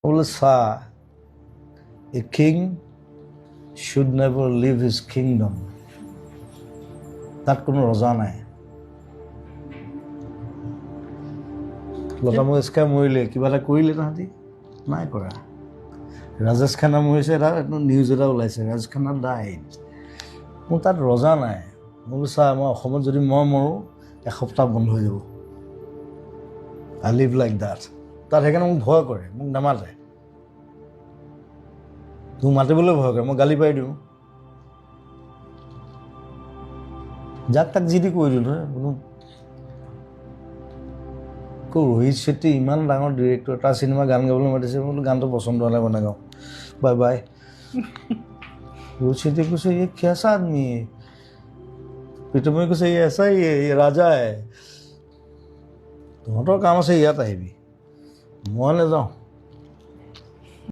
বোলে চা a king should never leave his kingdom তাত কোনো ৰজা নাই লতা মংগেশকাৰ মৰিলে কিবা এটা কৰিলে তাহাঁতি নাই কৰা ৰাজেশ খান্না মৰিছে এটা নিউজ এটা ওলাইছে ৰাজেশ খান্না ডাইড মোৰ তাত ৰজা নাই মই বোলো চা মই অসমত যদি মই মৰোঁ এসপ্তাহ বন্ধ হৈ যাব আই লিভ লাইক ডাট তাত সেইকাৰণে মোক ভয় কৰে মোক নামাতে তোক মাতিবলৈ ভয় কৰে মই গালি পাৰি দিওঁ যাক তাক যি দি কৈ দিওঁ নহয় বোলো ৰোহিত শেট্টি ইমান ডাঙৰ ডিৰেক্টৰ তাৰ চিনেমা গান গাবলৈ মাতিছে বোলো গানটো পচন্দ হ'লে বনাই গাওঁ বাই বাই रोहित शेट्टी কৈছে ये कैसा आदमी है প্ৰীতমে কৈছে ये ऐसा ही है ये राजा है তহঁতৰ কাম আছে ইয়াত আহিবি মই নাযাওঁ